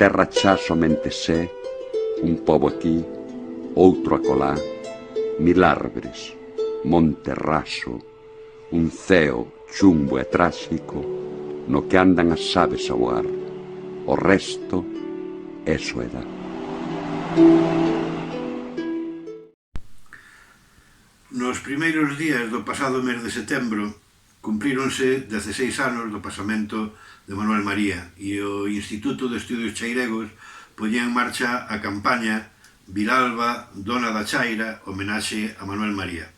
terra xa somente sé, un pobo aquí, outro acolá, mil árbores, monte raso, un ceo chumbo e tráxico no que andan as aves a voar. O resto é soedad. Nos primeiros días do pasado mes de setembro cumpríronse 16 anos do pasamento de Manuel María e o Instituto de Estudios Chairegos poñía en marcha a campaña Vilalba, Dona da Chaira, homenaxe a Manuel María.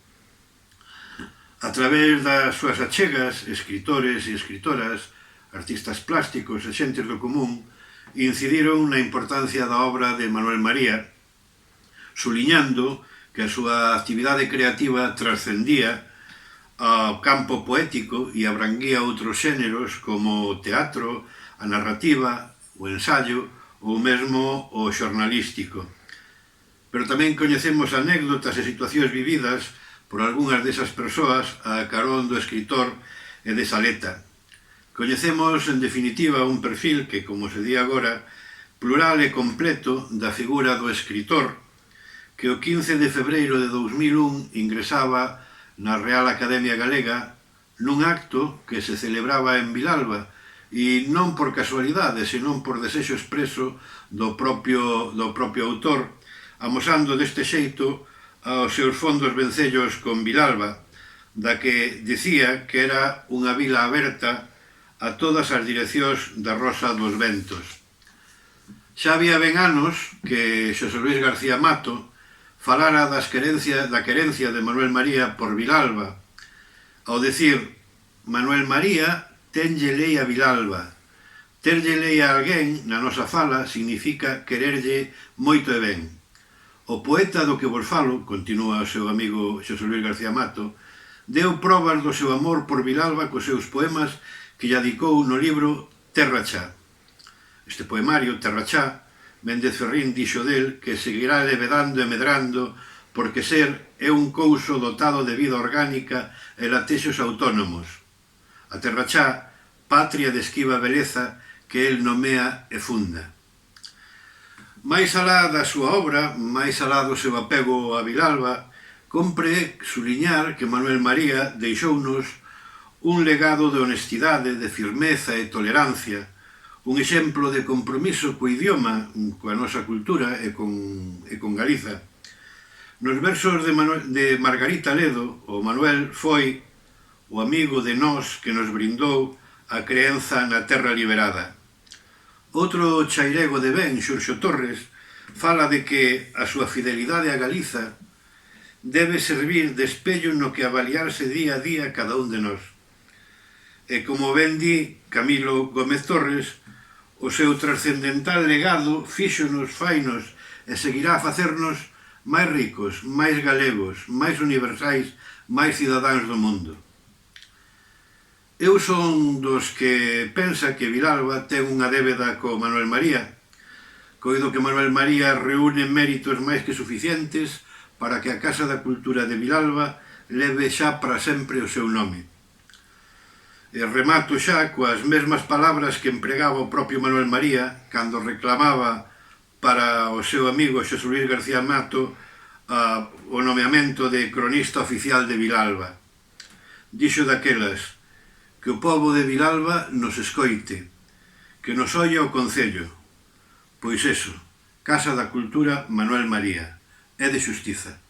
A través das súas achegas, escritores e escritoras, artistas plásticos e xentes do común incidiron na importancia da obra de Manuel María, suliñando que a súa actividade creativa trascendía ao campo poético e abranguía outros xéneros como o teatro, a narrativa, o ensaio ou mesmo o xornalístico. Pero tamén coñecemos anécdotas e situacións vividas por algunhas desas persoas a carón do escritor e desa letra. Coñecemos, en definitiva, un perfil que, como se di agora, plural e completo da figura do escritor, que o 15 de febreiro de 2001 ingresaba na Real Academia Galega nun acto que se celebraba en Vilalba e non por casualidade, senón por desexo expreso do propio autor, amosando deste xeito aos seus fondos vencellos con Vilalba, da que dicía que era unha vila aberta a todas as direccións da Rosa dos Ventos. Xa había ben anos que Xosé Luis García Mato falara da querencia de Manuel María por Vilalba, ao dicir: Manuel María tenlle lei a Vilalba. Terlle lei a alguén na nosa fala significa quererlle moito e ben. O poeta do que vos falo, continúa o seu amigo Xosé Luis García Mato, deu probas do seu amor por Vilalba cos seus poemas que lle adicou no libro Terra Chá. Este poemario, Terra Chá, Méndez Ferrín dixo del que seguirá levedando e medrando porque ser é un couso dotado de vida orgánica e latexos autónomos. A Terra Chá, patria de esquiva beleza que el nomea e funda. Mais alá da súa obra, máis alá do seu apego a Vilalba, compre suliñar que Manuel María deixounos un legado de honestidade, de firmeza e tolerancia, un exemplo de compromiso co idioma, coa nosa cultura e con Galiza. Nos versos de Margarita Ledo, o Manuel foi o amigo de nós que nos brindou a creenza na terra liberada. Outro chairego de ben, Xurxo Torres, fala de que a súa fidelidade a Galiza debe servir de espello no que avaliarse día a día cada un de nós. E como ben di Camilo Gómez Torres, o seu trascendental legado fíxonos, fainos e seguirá a facernos máis ricos, máis galegos, máis universais, máis cidadáns do mundo. Eu son dos que pensa que Vilalba ten unha débeda co Manuel María. Coido que Manuel María reúne méritos máis que suficientes para que a Casa da Cultura de Vilalba leve xa para sempre o seu nome. E remato xa coas mesmas palabras que empregaba o propio Manuel María cando reclamaba para o seu amigo Xosé Luis García Mato o nomeamento de cronista oficial de Vilalba. Dixo daquelas: que o pobo de Vilalba nos escoite, que nos oia o Concello. Pois eso, Casa da Cultura Manuel María, é de xustiza.